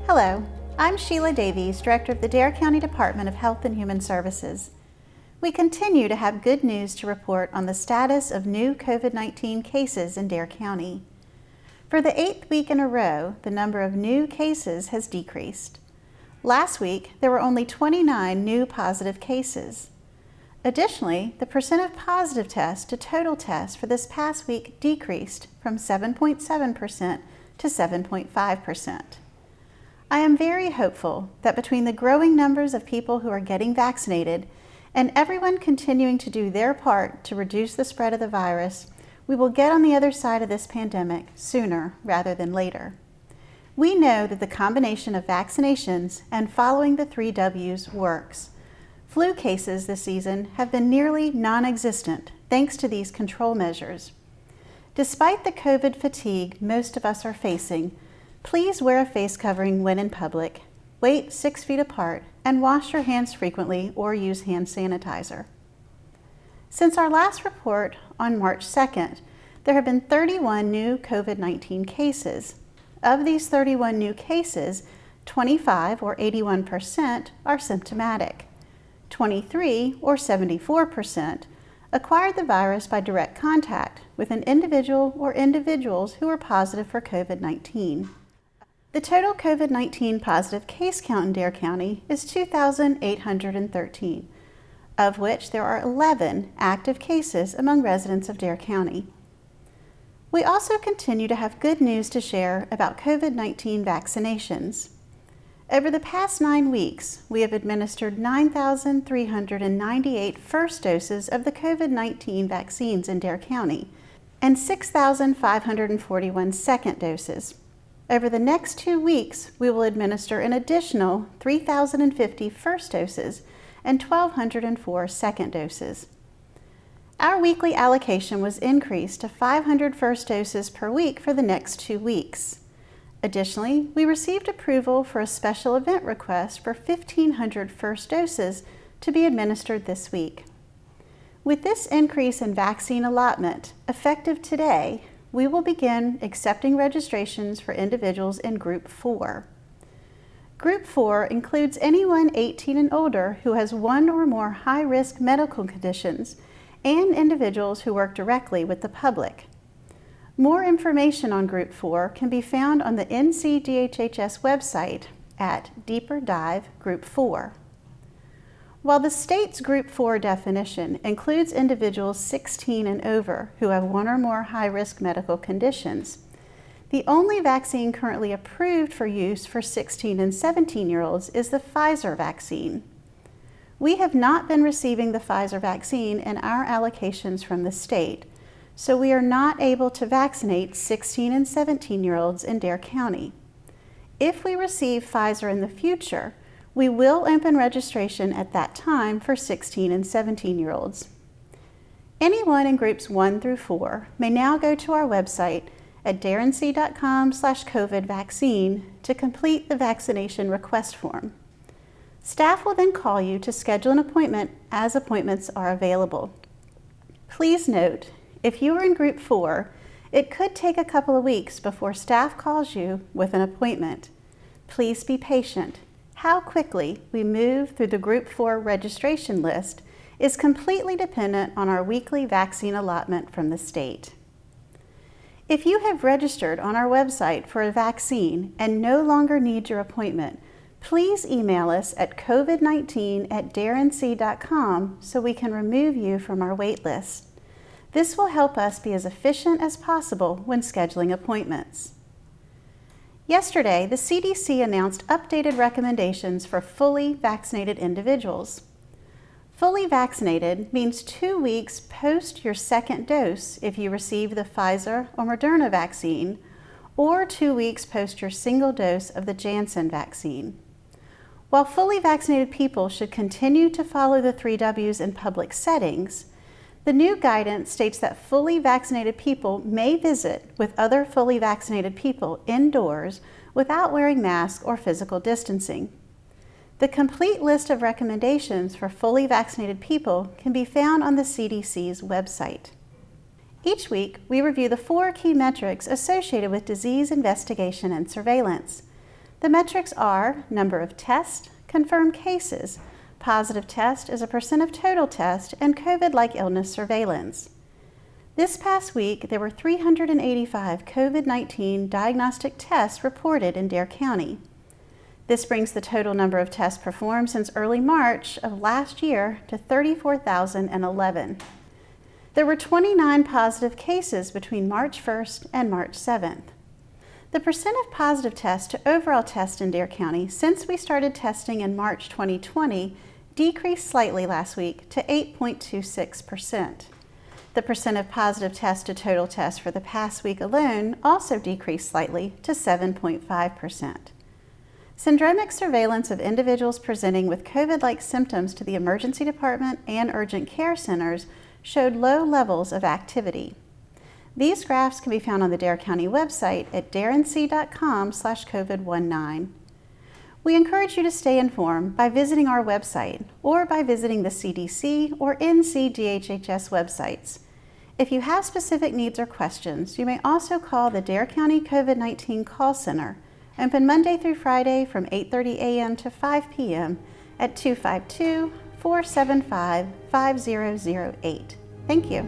Hello, I'm Sheila Davies, Director of the Dare County Department of Health and Human Services. We continue to have good news to report on the status of new COVID-19 cases in Dare County. For the 8th week in a row, the number of new cases has decreased. Last week, there were only 29 new positive cases. Additionally, the percent of positive tests to total tests for this past week decreased from 7.7% to 7.5%. I am very hopeful that between the growing numbers of people who are getting vaccinated and everyone continuing to do their part to reduce the spread of the virus, we will get on the other side of this pandemic sooner rather than later. We know that the combination of vaccinations and following the 3 W's works. Flu cases this season have been nearly non-existent thanks to these control measures. Despite the COVID fatigue most of us are facing, please wear a face covering when in public, wait 6 feet apart, and wash your hands frequently or use hand sanitizer. Since our last report on March 2nd, there have been 31 new COVID-19 cases. Of these 31 new cases, 25 or 81% are symptomatic. 23 or 74% acquired the virus by direct contact with an individual or individuals who were positive for COVID-19. The total COVID-19 positive case count in Dare County is 2,813, of which there are 11 active cases among residents of Dare County. We also continue to have good news to share about COVID-19 vaccinations. Over the past 9 weeks, we have administered 9,398 first doses of the COVID-19 vaccines in Dare County and 6,541 second doses. Over the next 2 weeks, we will administer an additional 3,050 first doses and 1,204 second doses. Our weekly allocation was increased to 500 first doses per week for the next 2 weeks. Additionally, we received approval for a special event request for 1,500 first doses to be administered this week. With this increase in vaccine allotment, effective today, we will begin accepting registrations for individuals in Group 4. Group 4 includes anyone 18 and older who has 1 or more high-risk medical conditions and individuals who work directly with the public. More information on Group 4 can be found on the NCDHHS website at Deeper Dive Group 4. While the state's Group 4 definition includes individuals 16 and over who have 1 or more high-risk medical conditions, the only vaccine currently approved for use for 16 and 17-year-olds is the Pfizer vaccine. We have not been receiving the Pfizer vaccine in our allocations from the state, so we are not able to vaccinate 16 and 17-year-olds in Dare County. If we receive Pfizer in the future, we will open registration at that time for 16 and 17-year-olds. Anyone in Groups 1 through 4 may now go to our website at darenc.com/COVID-vaccine to complete the vaccination request form. Staff will then call you to schedule an appointment as appointments are available. Please note, if you are in Group 4, it could take a couple of weeks before staff calls you with an appointment. Please be patient. How quickly we move through the Group 4 registration list is completely dependent on our weekly vaccine allotment from the state. If you have registered on our website for a vaccine and no longer need your appointment, please email us at covid19@darenc.com so we can remove you from our wait list. This will help us be as efficient as possible when scheduling appointments. Yesterday, the CDC announced updated recommendations for fully vaccinated individuals. Fully vaccinated means 2 weeks post your second dose if you received the Pfizer or Moderna vaccine, or 2 weeks post your single dose of the Janssen vaccine. While fully vaccinated people should continue to follow the 3 W's in public settings, the new guidance states that fully vaccinated people may visit with other fully vaccinated people indoors without wearing masks or physical distancing. The complete list of recommendations for fully vaccinated people can be found on the CDC's website. Each week, we review the 4 key metrics associated with disease investigation and surveillance. The metrics are number of tests, confirmed cases, positive test as a percent of total test, and COVID-like illness surveillance. This past week, there were 385 COVID-19 diagnostic tests reported in Dare County. This brings the total number of tests performed since early March of last year to 34,011. There were 29 positive cases between March 1st and March 7th. The percent of positive tests to overall tests in Dare County since we started testing in March 2020 decreased slightly last week to 8.26%. The percent of positive tests to total tests for the past week alone also decreased slightly to 7.5%. Syndromic surveillance of individuals presenting with COVID-like symptoms to the emergency department and urgent care centers showed low levels of activity. These graphs can be found on the Dare County website at darenc.com/COVID-19. We encourage you to stay informed by visiting our website or by visiting the CDC or NCDHHS websites. If you have specific needs or questions, you may also call the Dare County COVID-19 Call Center, open Monday through Friday from 8:30 a.m. to 5 p.m. at 252-475-5008. Thank you.